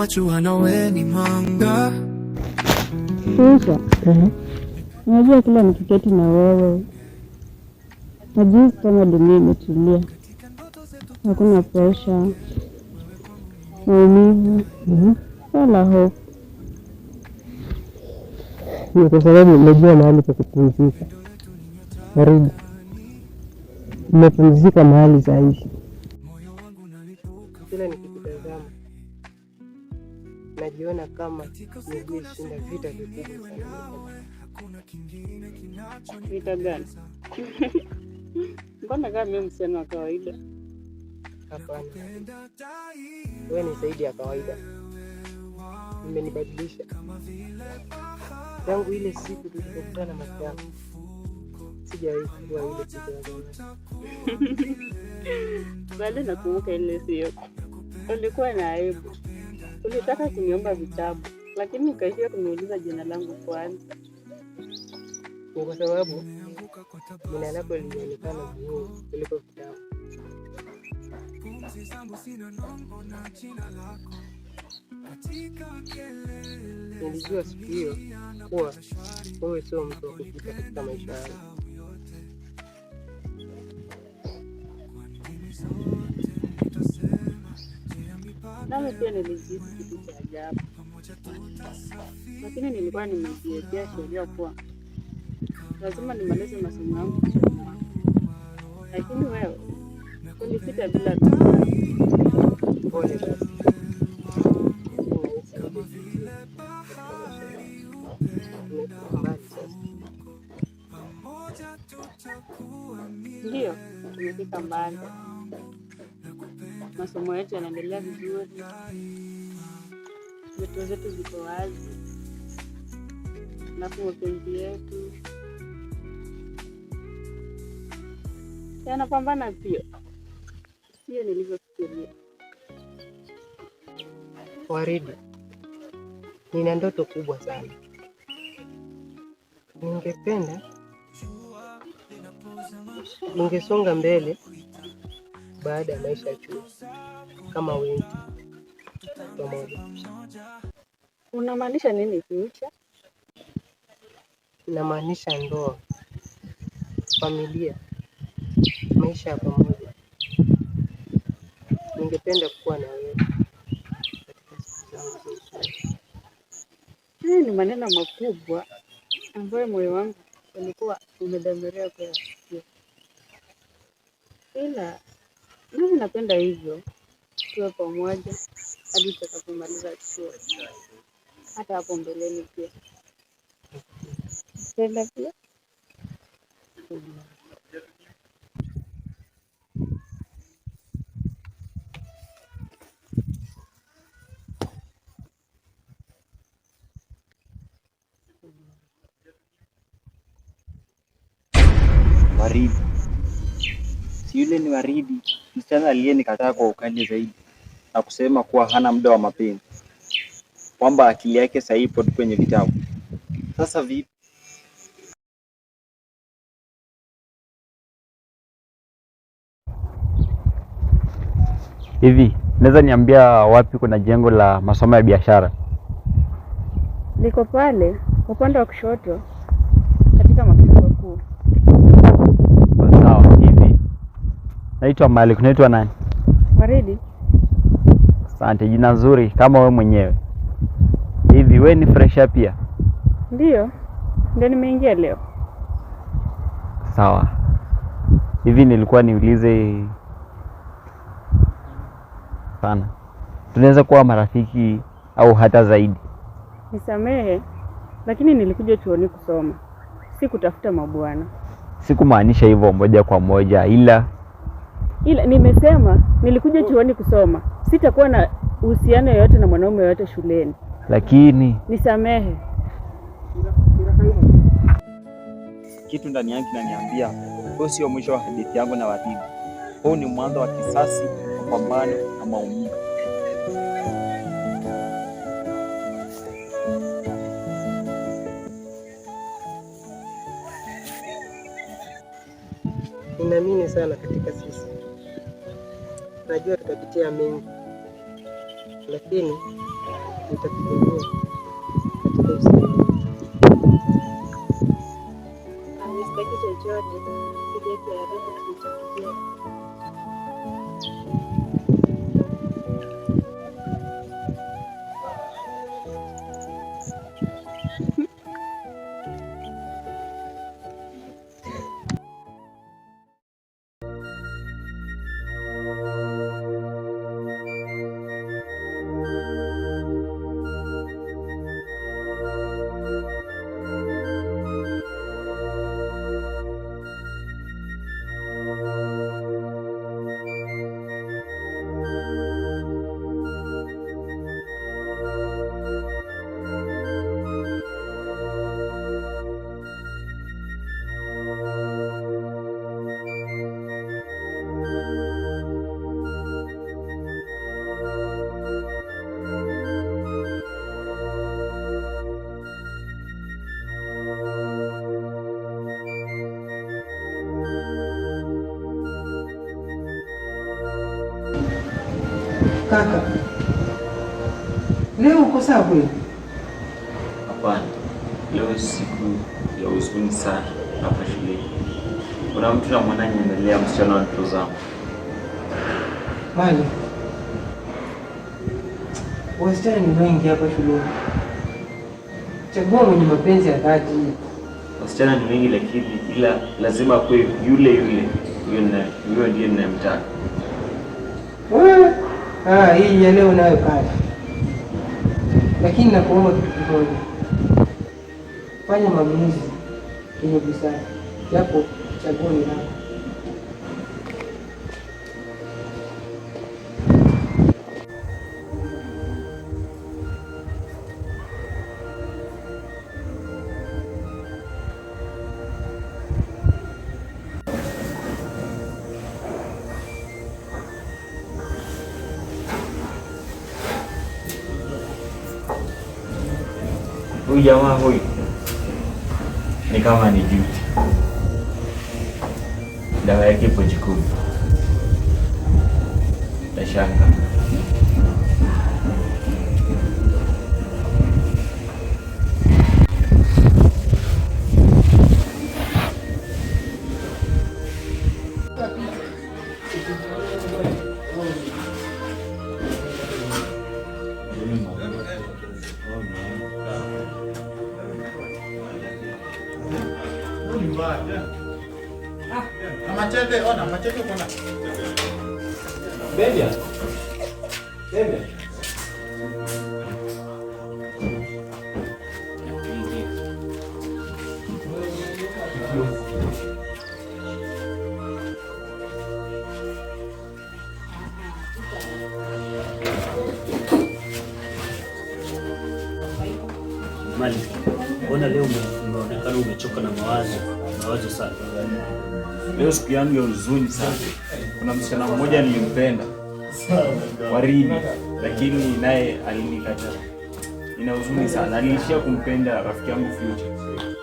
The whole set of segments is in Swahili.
watu nawe ni manga. Kisha unajua kila nikiketi na wewe najihisi kama dunia imetulia, hakuna presha, maumivu wala hofu. Ni kwa sababu umejua mahali pa kupumzika. Karibu, umepumzika mahali sahihi. Kila nikikutazama najiona kama nimeshinda vita vikubwa sana. Vita gani? Mbona kama mimi msichana wa kawaida? Hapana, wewe ni zaidi ya kawaida. Umenibadilisha tangu ile siku tulipokutana mapema. Sijawahi kuwa ile kitu ya zamani. Bado nakumbuka ile siku. Ulikuwa na aibu. Ulitaka kuniomba vitabu, lakini ukaishia kuniuliza jina langu kwanza. Ni kwa sababu jina lako lilionekana muhimu kuliko vitabu. Nilijua siku hiyo kuwa wewe sio mtu wa kupita katika maisha yangu. Nami pia nilijihisi kitu cha ajabu, lakini nilikuwa nimejiwekea sheria kuwa lazima nimalize masomo yangu. Lakini wewe ulipita bila Pole basi. Ndio, tumefika mbali. Masomo yetu yanaendelea vizuri, vitu zetu ziko wazi, alafu mapenzi yetu yanapambana pia, sio nilivyofikiria. Waridi, nina ndoto kubwa sana. Ningependa ningesonga mbele baada ya maisha ya chuo kama wengi pamoja. Unamaanisha nini future? Namaanisha ndoa, familia, maisha ya pamoja. Ningependa kuwa na wewe katika siku zangu za usoni. Haya ni maneno makubwa ambayo moyo wangu ulikuwa umedhamiria kuyasikia. Ila mimi napenda hivyo, tuwe pamoja hadi tutakapomaliza chuo, hata hapo mbeleni pia. Penda pia. Waridi, si yule ni Waridi, msichana aliyenikataa kwa ukali zaidi na kusema kuwa hana muda wa mapenzi, kwamba akili yake sasa ipo tu kwenye vitabu. Sasa vipi? Hivi naweza niambia wapi kuna jengo la masomo ya biashara? Liko pale upande wa kushoto katika maktaba kuu. Sawa. Hivi naitwa Malik, unaitwa nani? Waridi. Asante, jina nzuri kama wewe mwenyewe. Hivi wewe ni fresha pia? Ndio nimeingia leo. Sawa. Hivi nilikuwa niulize sana, tunaweza kuwa marafiki au hata zaidi? Nisamehe, lakini nilikuja chuoni kusoma, si kutafuta mabwana. Sikumaanisha hivyo moja kwa moja, ila nimesema nilikuja chuoni kusoma, sitakuwa na uhusiano yoyote na mwanaume yoyote shuleni. Lakini nisamehe. Kitu ndani yangu kinaniambia huu sio mwisho wa hadithi yangu na Waridi. Huu ni mwanzo wa kisasi, mapambano na maumivu. Ninaamini sana katika sisi. Najua tutapitia mengi, lakini nitakujengea katika usiku. Sitaki chochote kile kiharibu kilichokujenga. Kaka, leo uko sawa kweli? Hapana, leo siku ya huzuni sana hapa shuleni. Kuna mtu na mwana nyemelea msichana wa ndoto zangu. Mali, wasichana ni wengi hapa shuleni. Chagua mwenye mapenzi ya dhati. Wasichana ni wengi, lakini ila lazima kuwe yule. Huyo ndiye ninayemtaka. Hii ya leo nayo kali. Lakini nakuomba kitu kimoja. Fanya maamuzi yenye busara. Japo chaguo ni lako. Huyu jamaa huyu ni kama ni juu. Dawa yake ipo jikoni. Nashanga. Machete, ona machete kuna. Bebia. Mali, mbona leo umeonekana umechoka na mawazo sana? Leo siku yangu ya huzuni sana. Kuna msichana mmoja nilimpenda, Waridi, lakini naye alinikataa. Nina huzuni sana. Nilishia kumpenda rafiki yangu Future.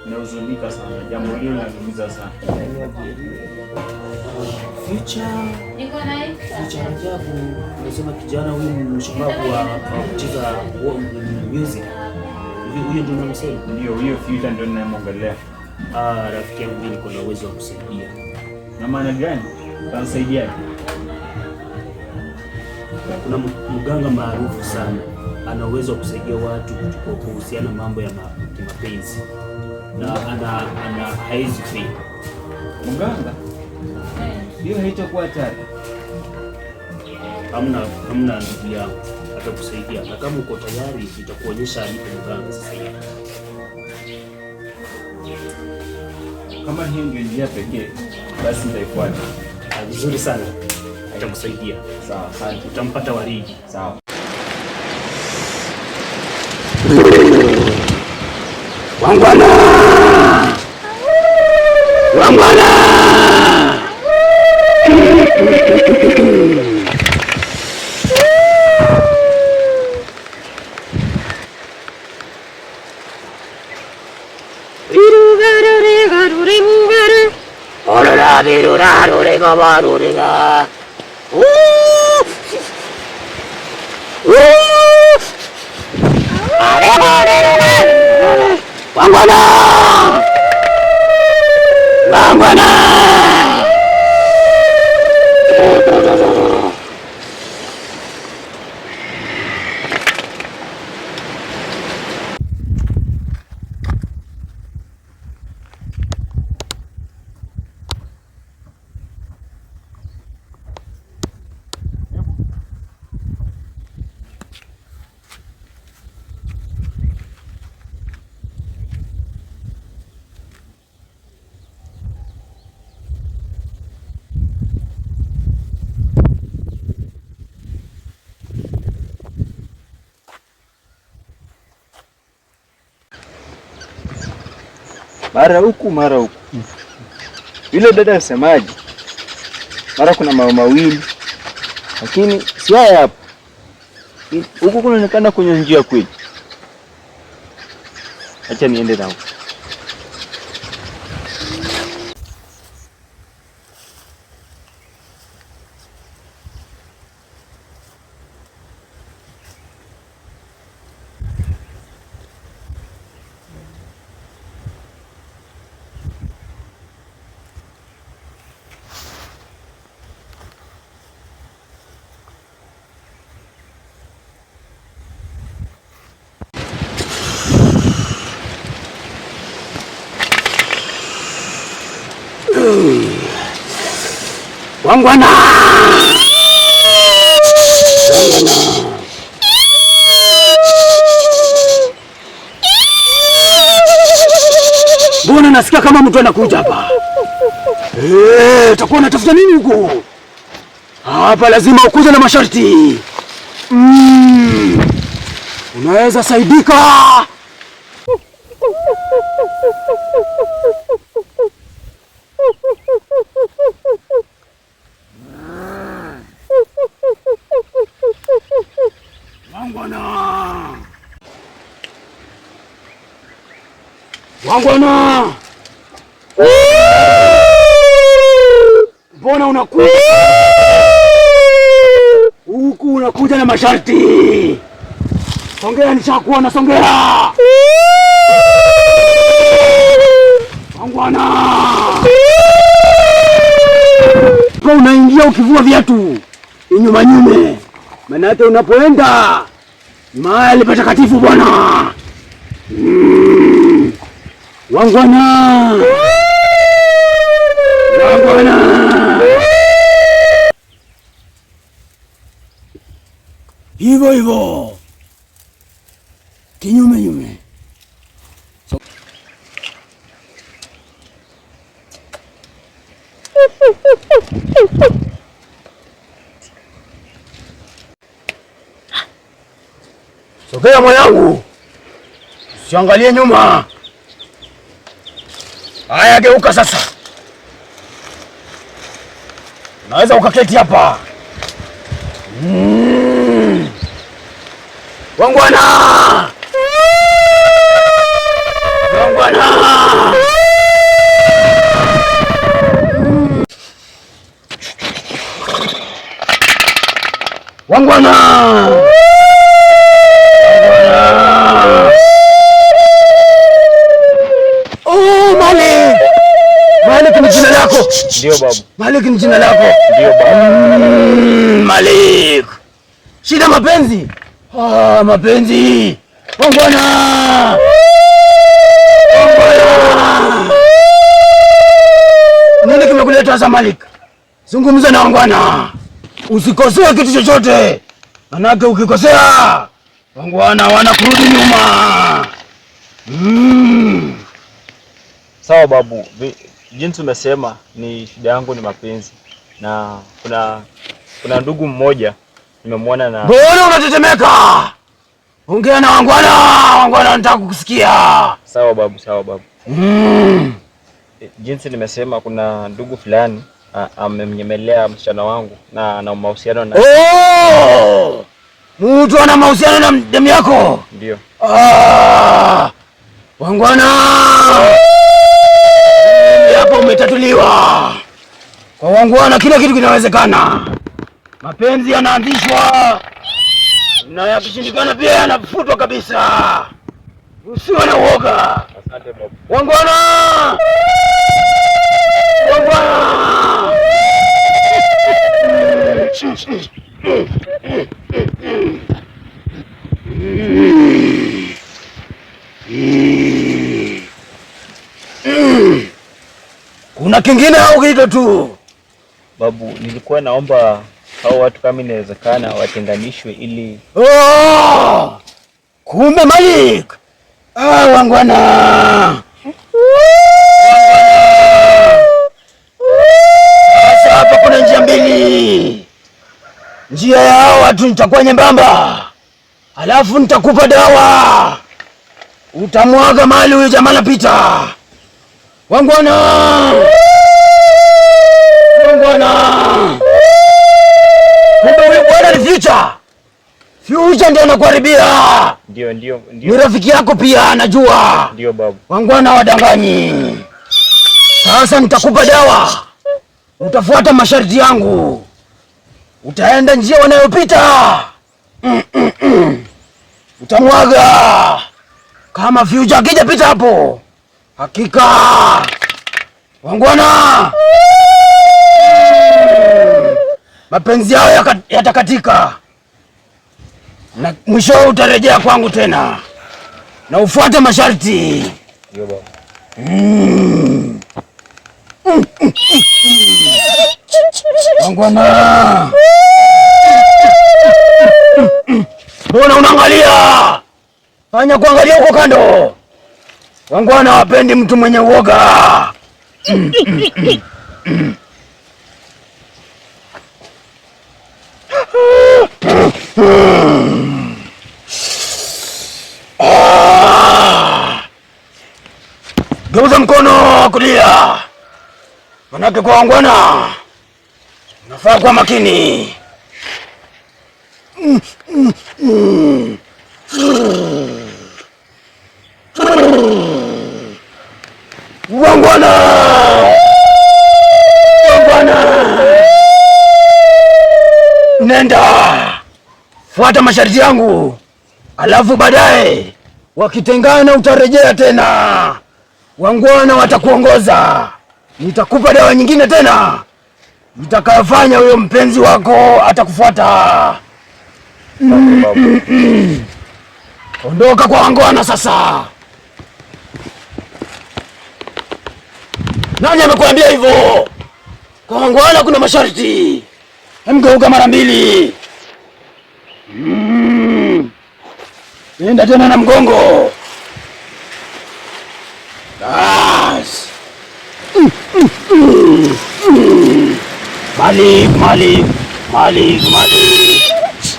Ninahuzunika sana. Jambo hilo linaniumiza sana. Future ajabu. Unasema kijana huyu mshupavu wa kucheza music. Huyo ndio unamsema? Ndio, huyo Future ndio ninayemwongelea. Rafiki yangu mimi niko na uwezo wa kusaidia. Na maana gani? Utanisaidiaje? Kuna mganga maarufu sana, ana uwezo wa kusaidia watu kuhusiana mambo ya kimapenzi na ana haizi fee. Mganga? Hiyo haitakuwa hatari. Hamna ndugu yangu, atakusaidia. Na kama uko tayari nitakuonyesha alipo mganga sasa hivi. Kama hiyo ndio njia pekee, basi nitaifuata. Vizuri sana. Atakusaidia. Sawa, asante. Utampata Waridi. Sawa. Wangwana! Wangwana! Wangwana! Mara huku mara huku. Yule dada asemaje? Mara kuna mama mawili. Lakini si haya hapa. Huku kunaonekana kwenye njia kweli. Acha niende nao. Wangwana! Mbona nasikia kama mtu anakuja hapa? Utakuwa unatafuta nini huko? Hapa lazima ukuje na masharti. Unaweza saidika. Wangwana! Mbona unakuja huku, unakuja na masharti? Songea, nishakuwa na songea. Wangwana! Unaingia ukivua viatu inyuma nyume, maana hata unapoenda mahali patakatifu bwana. Wangwana! Wangwana! Hivyo hivyo. Kinyume nyume. Sogea mwanangu. Usiangalie nyuma. Haya, geuka sasa. Unaweza ukaketi hapa. Wangwana! Wangwana! Wangwana! Malik ni jina lako? Ndio babu. Malik ni jina lako? Ndio babu. Malik. Shida mapenzi? Mapenzi. Wangwana. Wangwana. Nini kimekuleta hasa Malik? Zungumza na Wangwana. Usikosea kitu chochote. Manake ukikosea Wangwana wanakurudi nyuma. Sawa babu. Jinsi umesema ni shida yangu ni mapenzi. Na kuna ndugu mmoja nimemwona na... Mbona unatetemeka? Ongea na Wangwana. Wangwana nataka kukusikia. Sawa babu, sawa babu. Jinsi nimesema kuna ndugu fulani amemnyemelea msichana wangu na ana mahusiano na... Mtu ana mahusiano na demu yako? Ndio. Wangwana! Hapo umetatuliwa. Kwa Wangwana kila kitu kinawezekana. Mapenzi yanaanzishwa na yakishindikana pia yanafutwa kabisa. Usiwe na uoga. Wangwana! Wangwana! Kuna kingine au kitu tu? Babu, nilikuwa naomba hao watu kama inawezekana watenganishwe ili... Kumbe Malik! Wangwana! Sasa hapa kuna njia mbili. Njia ya hao watu nitakuwa nyembamba, alafu nitakupa dawa, utamwaga mali huyo jamaa anapita. Wangwana! Wangwana! Kumbe huyo bwana ni Future. Future ndiye anakuharibia. Ndio. Ni rafiki yako pia anajua. Ndio babu. Wangwana wadanganyi. Sasa nitakupa dawa, utafuata masharti yangu, utaenda njia wanayopita. Utamwaga kama Future akija pita hapo, hakika wangwana mapenzi yao yatakatika na mwisho utarejea kwangu tena, na ufuate masharti. Ndio babu. Wangwana, mbona unaangalia? Fanya kuangalia huko kando. Wangwana wapendi mtu mwenye uoga. Geuza mkono wa kulia, manake kwa wangwana unafaa kuwa makini. Wangwana, wangwana, nenda fuata masharti yangu, alafu baadaye wakitengana utarejea tena. Wangwana watakuongoza. Nitakupa dawa nyingine tena nitakayofanya huyo mpenzi wako atakufuata. Ondoka kwa wangwana sasa. Nani amekuambia hivyo? Kwa wangwana kuna masharti. Mgeuka mara mbili. Nenda tena na mgongo. Bas. Malik.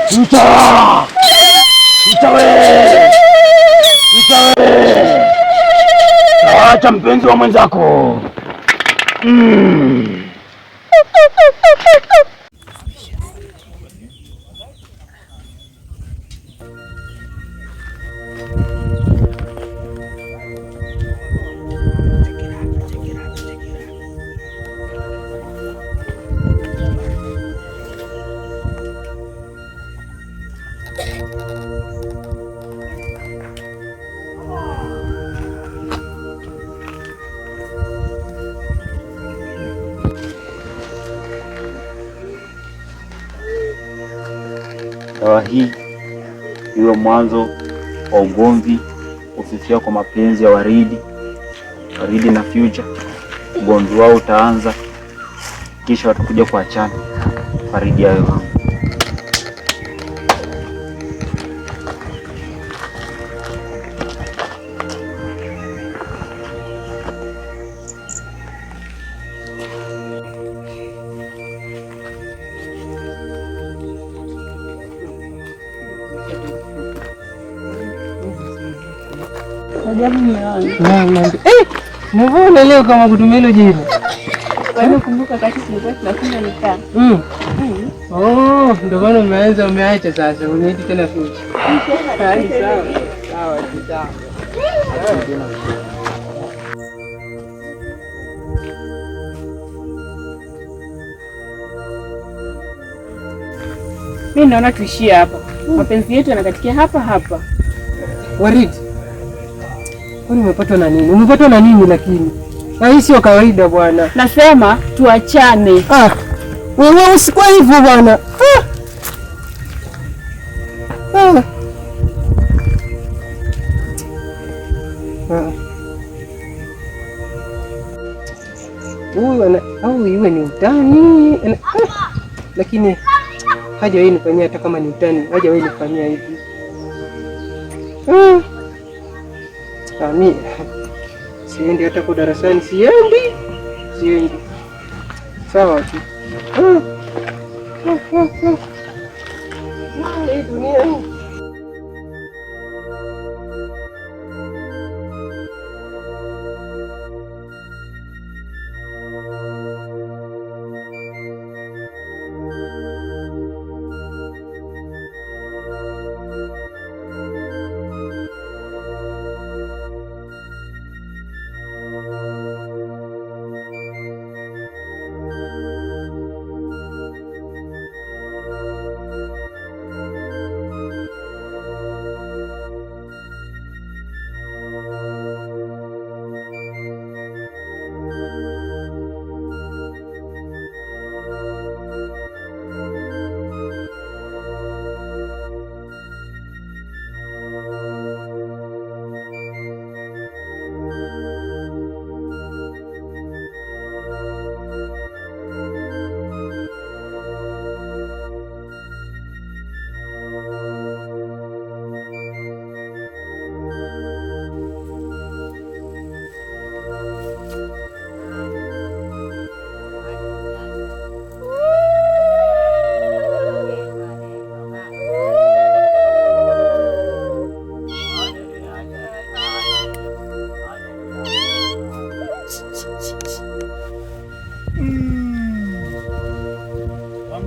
Future we. Acha mpenzi wa mwenzako. Dawa hii iwe mwanzo wa ugomvi, kufifia kwa mapenzi ya Waridi na Future. Ugomvi wao utaanza, kisha watakuja kuachana. Faridi yawe wangu. Mbona leo kama kutumia hilo jina? Kumbuka kati tulikuwa tunafanya nikaa. Ndio maana umeacha sasa, unaita tena Future. Sawa. Mimi naona tuishie hapa. Mapenzi yetu yanakatikia hapa. Waridi, Kwani umepatwa na nini? Umepatwa na nini lakini? Na hii sio kawaida bwana. Nasema tuachane. Wewe usikuwa hivyo bwana. Au iwe ni utani. Lakini hajawahi nifanyia, hata kama ni utani, hajawahi nifanyia hivi. Mimi siendi hata kwa darasani, siendi. Sawa tu. Hii dunia hii.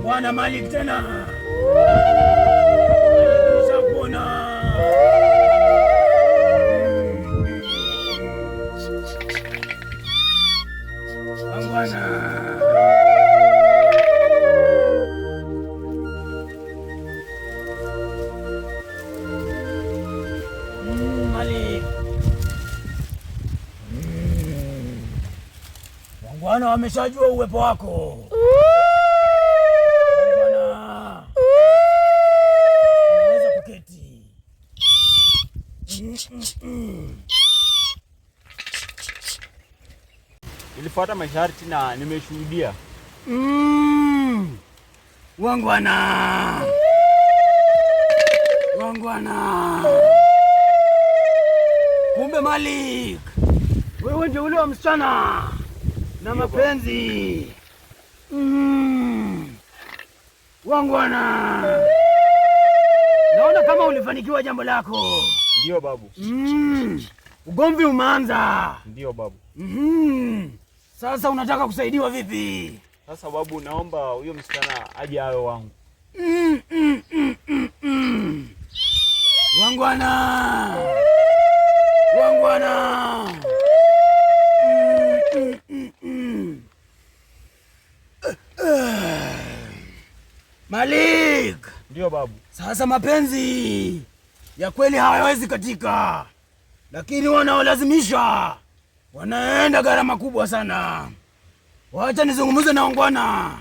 Bwana Malik tena. Kuona. Bwana. Malik. Bwana wameshajua uwepo wako. Nilifuata masharti na nimeshuhudia. Wangwana. Kumbe Malik, wewe ndio ule wa msichana na mapenzi. Wangwana. Naona kama ulifanikiwa jambo lako. Ndio babu. Ugomvi umeanza. Ndio babu. Sasa unataka kusaidiwa vipi? Sasa babu, naomba huyo msichana aje awe wangu. Wangwana. Malik. Ndio babu. Sasa mapenzi ya kweli hayawezi katika, lakini wanaolazimisha wanaenda gharama kubwa sana. Wacha nizungumze na wangwana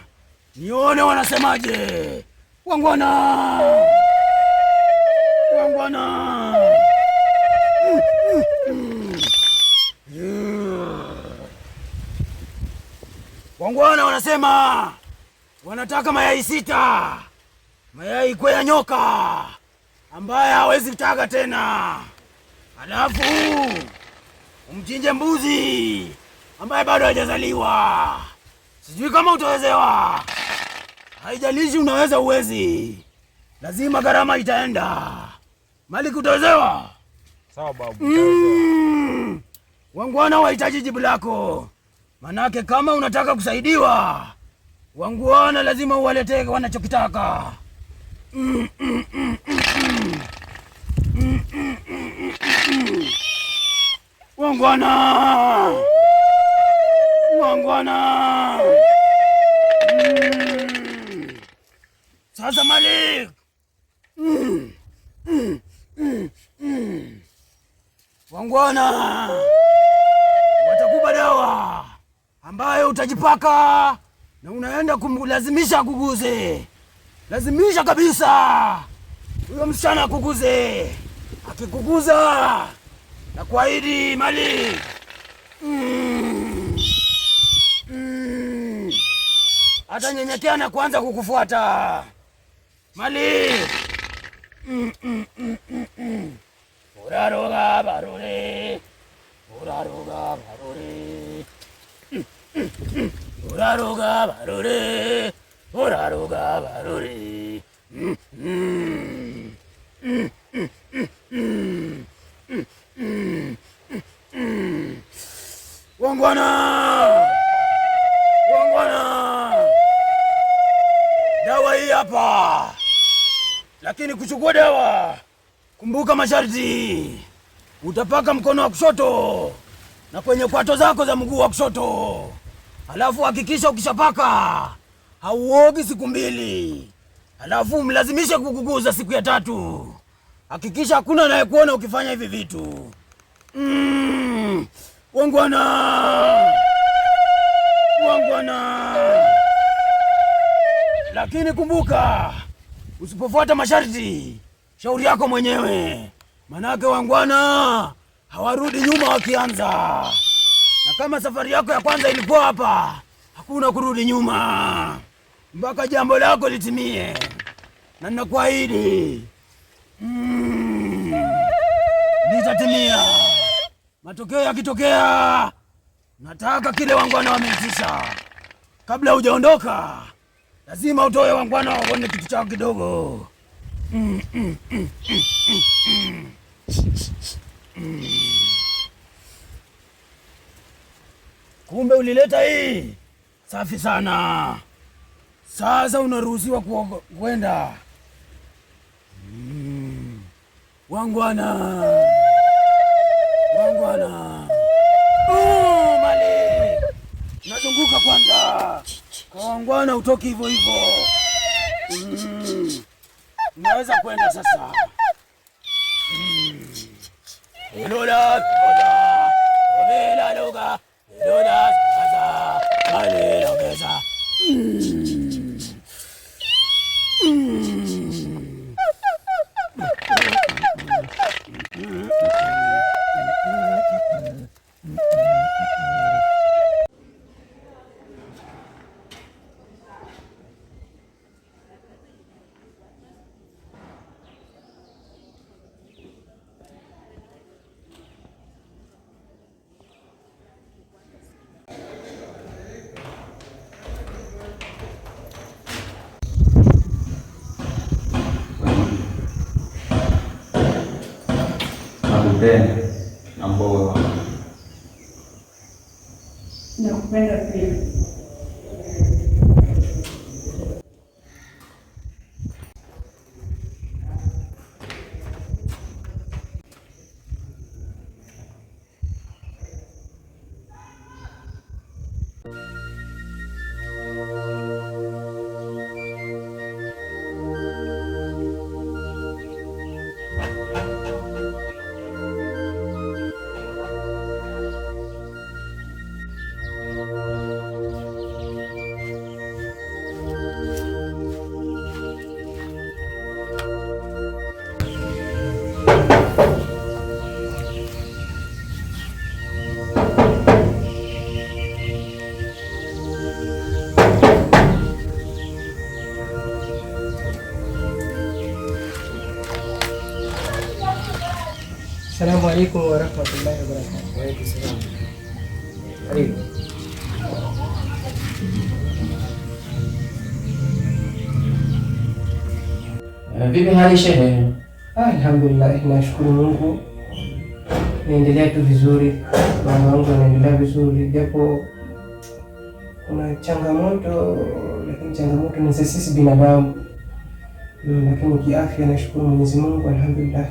nione wanasemaje. Wangwana. Wangwana wanasema wanataka mayai 6, mayai kwa ya nyoka ambaye hawezi kutaga tena, alafu umchinje mbuzi ambaye bado hajazaliwa. Sijui kama utawezewa. Haijalishi unaweza uwezi, lazima gharama itaenda. Malik, utawezewa? Sawa babu, utawezewa. Wangwana wahitaji jibu lako, manake kama unataka kusaidiwa, wangwana lazima uwaletee wanachokitaka. Wangwana. Sasa Malik. wangwana watakupa dawa ambayo utajipaka na unaenda kumlazimisha akuguze. Lazimisha kabisa huyo msichana akuguze. Akikuguza na kuahidi mali atanyenyekea na kuanza kukufuata mali. Uraroga barore, uraroga barore, uraroga barore, uraroga barore. Wangwana, wangwana, dawa hii hapa. Lakini kuchukua dawa, kumbuka masharti. Utapaka mkono wa kushoto na kwenye kwato zako za mguu wa kushoto. Alafu hakikisha ukishapaka hauogi siku 2. Alafu mlazimishe kukuguza siku ya 3. Hakikisha hakuna anayekuona ukifanya hivi vitu. Wangwana, wangwana. Lakini kumbuka, usipofuata masharti, shauri yako mwenyewe. Manake wangwana hawarudi nyuma wakianza. Na kama safari yako ya kwanza ilikuwa hapa, hakuna kurudi nyuma mpaka jambo lako litimie. Na ninakuahidi litatimia. Matokeo yakitokea, nataka kile wangwana wameitisha. Kabla hujaondoka, lazima utoe wangwana waone kitu chao kidogo. Kumbe ulileta hii. Safi sana. Sasa unaruhusiwa kwenda. Wangwana, wangwana. Mali, nazunguka kwanza. Kwa wangwana utoki hivyo hivyo. Unaweza kwenda sasa. Lola, lola, lola, loga, lola, kaza, mali, logeza. Nakupenda pia. Assalamu alaikum warahmatullahi wabarakatuh. Wa alaikum salam. Karibu. Vipi hali shehe? Alhamdulillah, nashukuru Mungu. Naendelea tu vizuri. Mama wangu anaendelea vizuri, japo kuna changamoto, lakini changamoto ni sisi binadamu. Lakini kiafya nashukuru Mwenyezi Mungu, alhamdulillah.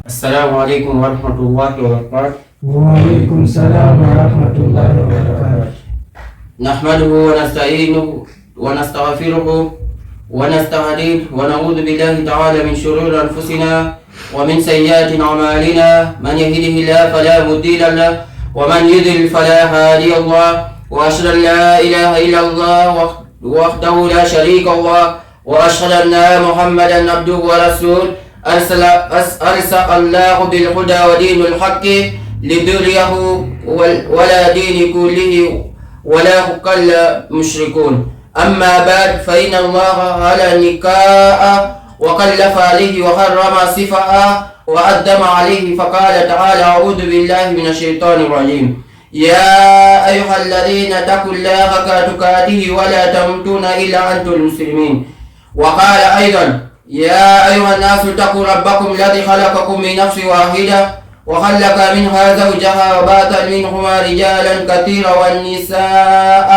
Assalamu alaikum warahmatullahi wabarakatuh. Wa alaikum salam warahmatullahi wabarakatuh. Nahmaduhu wa nasta'inuhu wa nastaghfiruhu ونستهديه ونعوذ بالله تعالى من شرور أنفسنا ومن سيئات أعمالنا. من يهده الله فلا مضل له ومن يضلل فلا هادي له. وأشهد أن لا إله إلا الله وحده لا شريك له وأشهد أن محمدا عبده ورسوله أرسل الله بالهدى ودين الحق ليظهره ولا دين كله ولا قل مشركون. أما بعد فإن الله على النكاء وكلف عليه وحرم صفاء وأدم عليه فقال تعالى أعوذ بالله من الشيطان الرجيم يا أيها الذين اتقوا الله حق تقاته ولا تموتون إلا أنتم مسلمين. وقال أيضا يا أيها الناس اتقوا ربكم الذي خلقكم من نفس واحدة وخلق منها زوجها وبث منهما رجالا كثيرا والنساء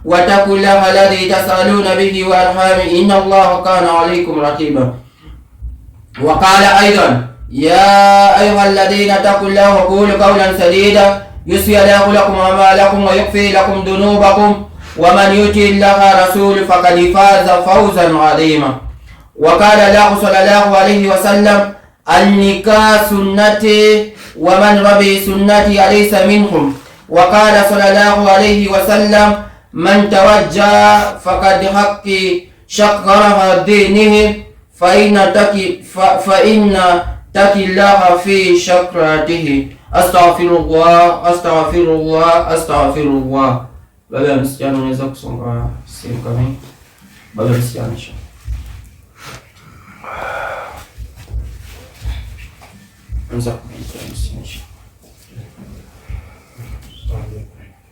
واتقوا الله الذي تسألون به والأرحام إن الله كان عليكم رقيبا. وقال أيضا يا أيها الذين اتقوا الله وقولوا قولا سديدا يصلح لكم أعمالكم ويغفر لكم ذنوبكم ومن يطع الله ورسوله فقد فاز فوزا عظيما. وقال الله صلى الله عليه وسلم النكاح سنتي ومن ربي سنتي أليس منهم. وقال صلى الله عليه وسلم من توجه فقد حق شقرها دينه فإن تقي الله في شقرته. Astaghfirullah, astaghfirullah, astaghfirullah. Baba msichana unaweza kusonga sehemu kama hii. Baba msichana. Anza kumsaidia.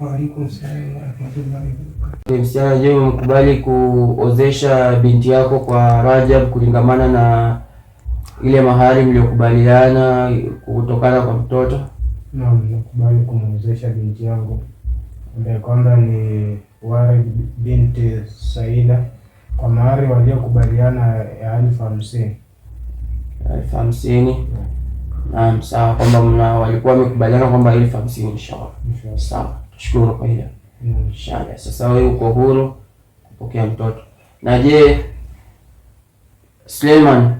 Wa alaikum salaam wa rahmatullahi wa barakatuh. Msichana, je, umekubali kuozesha binti yako kwa Rajab kulingamana na ile mahari mliokubaliana kutokana kwa mtoto? Naam, nakubali kumwozesha binti yangu ambaye kwamba ni Warid binti Saida kwa mahari waliokubaliana ya 50,000. 50,000. Naam, sawa, kwamba walikuwa wamekubaliana kwamba 50,000 inshallah. Sawa, tushukuru kwa hilo. Inshallah. Sasa wewe uko huru kupokea mtoto. Na je, Suleiman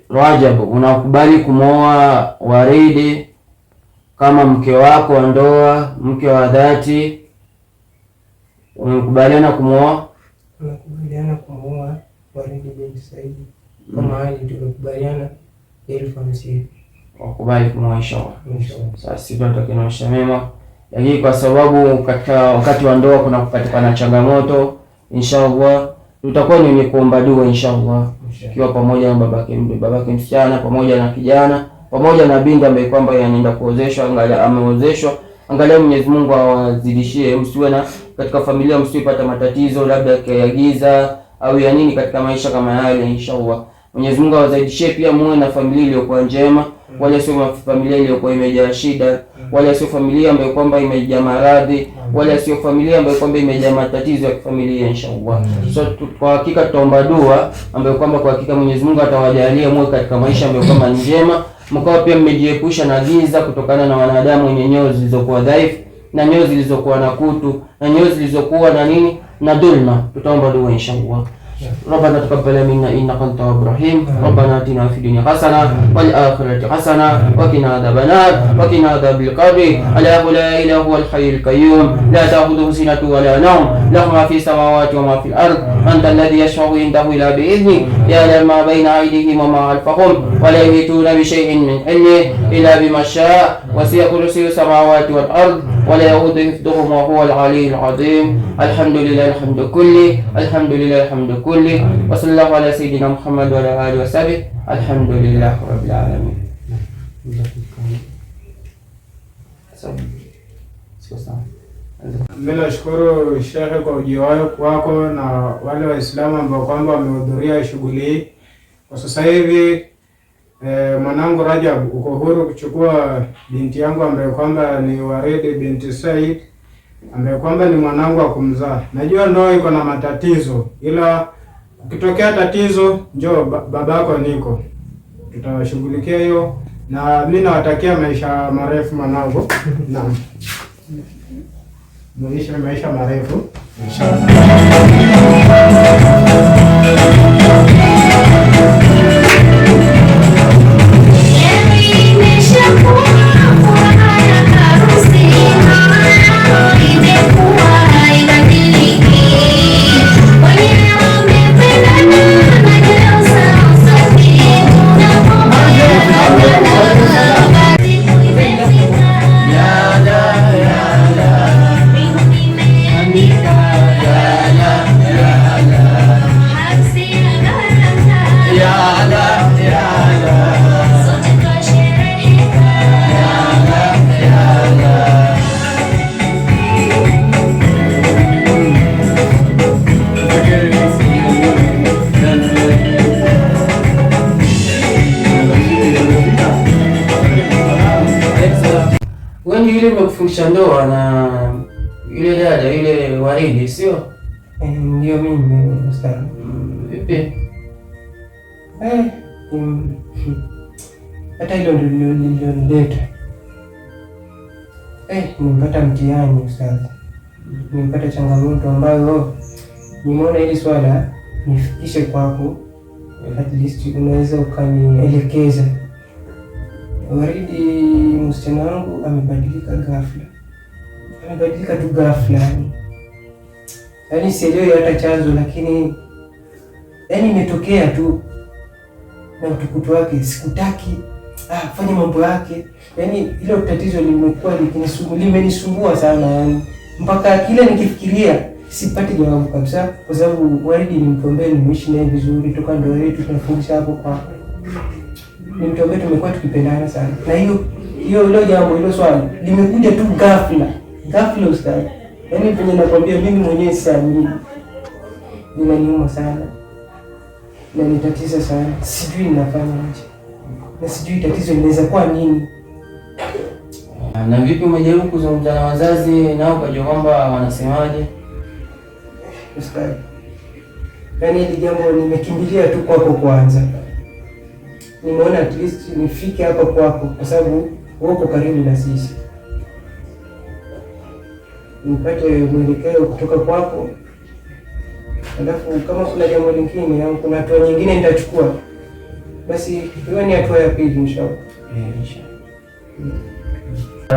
Rajab, unakubali kumwoa Waridi kama mke wako wa ndoa, mke wa dhati? Unakubaliana kumwoa? Tunakubaliana kumwoa Waridi binti Saidi kama hali tulikubaliana 50,000. Wakubali kumwoa inshallah. Sasa sisi tunatakiwa mema, lakini kwa sababu katika wakati wa ndoa kuna kupatikana changamoto, inshallah tutakuwa ni wenye kuomba dua inshallah, kiwa pamoja na babake msichana pamoja na kijana pamoja na binti ambaye kwamba yanaenda kuozeshwa, angalia ameozeshwa, angalia Mwenyezi Mungu awazidishie, msiwe na katika familia msipata matatizo labda ya giza au ya nini katika maisha kama yale inshallah. Mwenyezi Mungu awazidishie pia muwe na familia iliyokuwa njema, wala sio familia iliyokuwa imejaa shida, wala sio familia ambayo kwamba imejaa maradhi, wala sio familia ambayo kwamba imejaa matatizo ya kifamilia inshallah. So kwa hakika tutaomba dua ambayo kwamba kwa hakika Mwenyezi Mungu atawajalia muwe katika maisha ambayo kwamba njema, mkao pia mmejiepusha na giza kutokana na wanadamu wenye nyoyo zilizokuwa dhaifu na nyoyo zilizokuwa na kutu na nyoyo zilizokuwa na nini na dhulma. Tutaomba dua inshallah. ربنا تقبل منا انك انت التواب الرحيم. ربنا اتنا في الدنيا حسنه والاخره حسنه وقنا عذاب النار وقنا عذاب القبر. الا لا اله هو الحي القيوم لا تاخذه سنه ولا نوم له ما في السماوات وما في الارض. انت الذي يشفع عنده الا باذنه يعلم ما بين ايديهم وما خلفهم ولا يحيطون بشيء من علمه الا بما شاء وسع كرسيه السماوات والارض ولا يؤوده حفظهما وهو العلي العظيم. الحمد لله الحمد كله الحمد لله الحمد كله وصلى الله على سيدنا محمد وعلى آله وصحبه. الحمد لله رب العالمين. Mimi nashukuru Sheikh kwa ujio wako na wale Waislamu ambao kwamba wamehudhuria shughuli hii. Kwa sasa hivi mwanangu Rajab uko huru kuchukua binti yangu ambaye kwamba ni Waridi binti Said ambaye kwamba ni mwanangu wa kumzaa. Najua ndoa iko na matatizo, ila ukitokea tatizo njoo babako niko, tutawashughulikia hiyo, na mimi nawatakia maisha marefu mwanangu. Naam, maisha marefu inshallah. Yule nimekufundisha ndoa na yule dada yule Waridi, sio? Ndio mimi ustadi. Vipi? Hata hilo ndio lililoleta. Nimepata mtihani ustadi. Nimepata changamoto ambayo nimeona hili swala nifikishe kwako, at least unaweza ukanielekeza. Waridi msichana wangu amebadilika ghafla. Amebadilika tu ghafla. Yaani sielewi hata chanzo, lakini yaani imetokea tu na utukutu wake. Sikutaki fanya mambo yake. Yaani hilo tatizo limekuwa limenisumbua sana, yaani mpaka kile nikifikiria sipati jawabu kabisa, kwa sababu Waridi ni mtu ambaye nimeishi naye vizuri toka ndoa yetu tunafundisha hapo kwa. Ni mtu ambaye tumekuwa tukipendana sana. Na hilo jambo, hilo swali limekuja tu ghafla. Ghafla ustadi. Yaani penye nakwambia mimi mwenyewe siamini. Ninaniuma sana. Na nitatiza sana. Sijui ninafanya aje. Na sijui tatizo linaweza kuwa nini. Na vipi, umejaribu kuzungumza na wazazi nao kujua kwamba wanasemaje? Ustadi. Yaani hili jambo nimekimbilia tu kwako kwanza. Nimeona at least nifike hapa kwako kwa sababu uko karibu na sisi. Nipate mwelekeo kutoka kwako. Alafu kama kuna jambo lingine au kuna hatua nyingine nitachukua, basi hiyo ni hatua ya pili inshallah.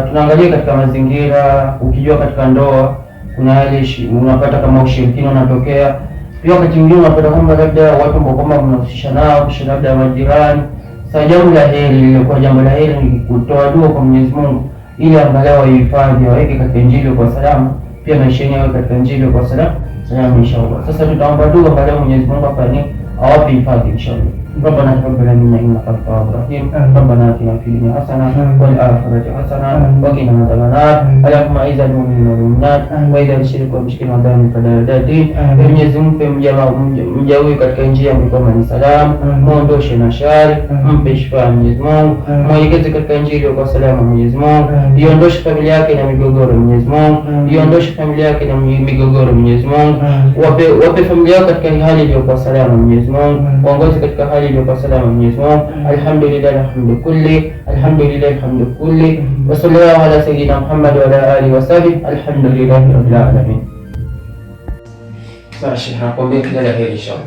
Tunaangalia katika mazingira, ukijua katika ndoa kuna yale unapata kama ushirikina unatokea. Pia wakati mwingine unapata kwamba labda watu ambao kama mnahusisha nao kisha labda majirani. Sasa jambo la heri lilikuwa jambo la heri ni kutoa dua kwa Mwenyezi Mungu ili angalau wahifadhi waweke katika Injili kwa salama, pia maisha yao katika Injili kwa salama inshallah. Sasa tutaomba dua angalau Mwenyezi Mungu afanye awape hifadhi inshallah. ربنا تقبل منا انك انت التواب الرحيم ربنا اتنا في الدنيا حسنه وفي الاخره حسنه وقنا عذاب النار اللهم اعز المؤمنين والمؤمنات واذا الشرك والمشركين ودان فدادين Mwenyezi mpe mja huyu katika njia ya mkomani salama, muondoshe na shari, mpe shifa Mwenyezi Mungu, mwelekeze katika Injili kwa salama Mwenyezi Mungu, iondoshe familia yake na migogoro Mwenyezi Mungu, iondoshe familia yake na migogoro Mwenyezi Mungu, wape familia yake katika hali iliyo kwa salama Mwenyezi Mungu, waongoze katika hali iliyo kwa salama Mwenyezi Mungu. Alhamdulillah alhamdu kulli, alhamdulillah alhamdu kulli, wa sallallahu ala sayyidina Muhammad wa ala alihi wa sahbihi, alhamdulillahi rabbil alamin. Sasa nakwambia kila la heri inshallah.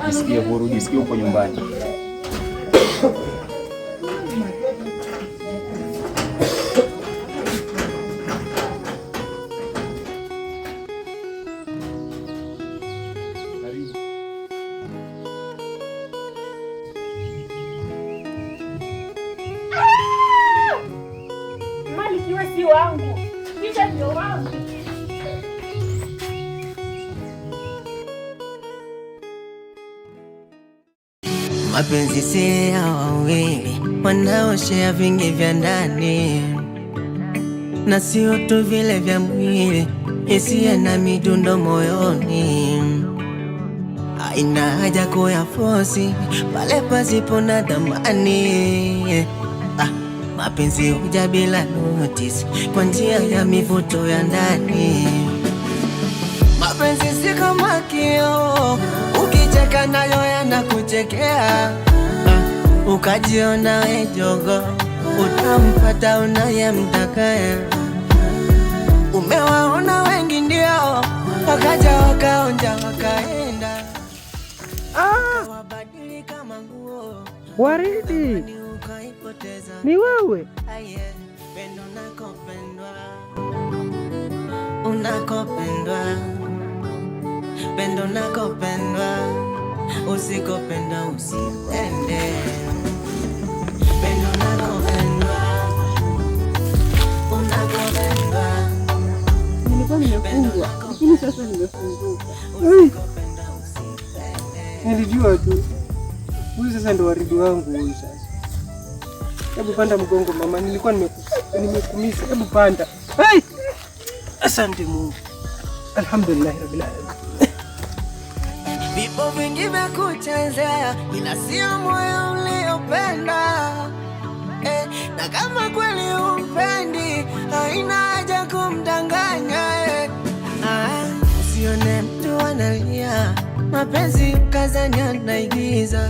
Jisikie huru, jisikie uko nyumbani. Mali kiwe si wangu, kisha ndio wangu. Mapenzi si ya wawili wanaoshea vingi vya ndani, na sio tu vile vya mwili, hisia na midundo moyoni. Haina haja kuyafosi pale pasipo na dhamani. Mapenzi huja bila notice kwa njia ya mivuto ya ndani. Mapenzi si kama kioo, ukicheka nayo yanakuchekea. Ukajiona we jogo, utampata unayemtaka. Umewaona wengi ndio wakaja wakaonja wakaenda. Waridi, ni wewe? Pendo nakopendwa, unakopendwa. Pendo nakopendwa, usikopendwa usipende. Pendo nakopendwa, unakopendwa. Nilikuwa nimefungwa, lakini sasa nimefunguka. Nilijua tu. Huyu sasa ndo Waridi wangu huyu sasa. Hebu panda mgongo mama, nilikuwa nimekumisa. Hebu panda. Hey! Asante Mungu. Alhamdulillah rabbil alamin. Vipo vingi vya kuchezea ila sio moyo uliopenda. Na kama kweli umpendi haina haja kumdanganya. Usione mtu analia, mapenzi ukazania naigiza.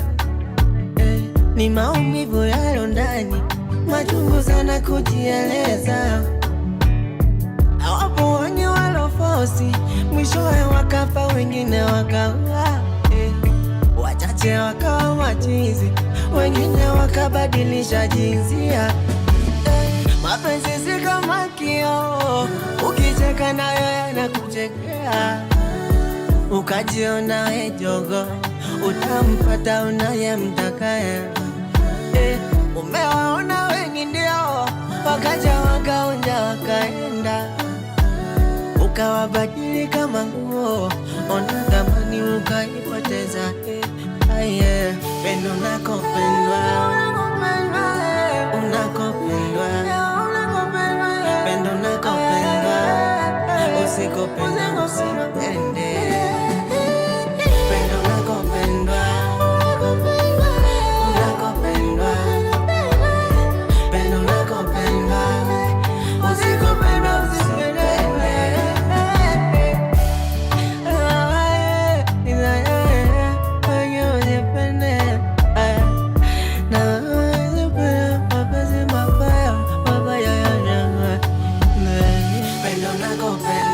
Ni maumivu yalo ndani, machungu sana kujieleza. Hawapo wenye walofosi, mwishowe wakafa wengine wakawa. Wachache wakawa machizi, wengine wakabadilisha jinsia. Mapenzi si kama kioo, ukicheka nayo yanakuchekea. Ukajiona we jogo, utampata unayemtaka. Umewaona wengi ndio wakaja wakaonja wakaenda. Ukawabadili kama nguo, ona thamani ukaipoteza. Pendo nakopendwa, unakopendwa. Pendo nakopendwa, usikopendwa usipende. Pendo nakopendwa, unakopendwa. Pendo nakopendwa, usikopendwa usipende. Pendo nakopendwa.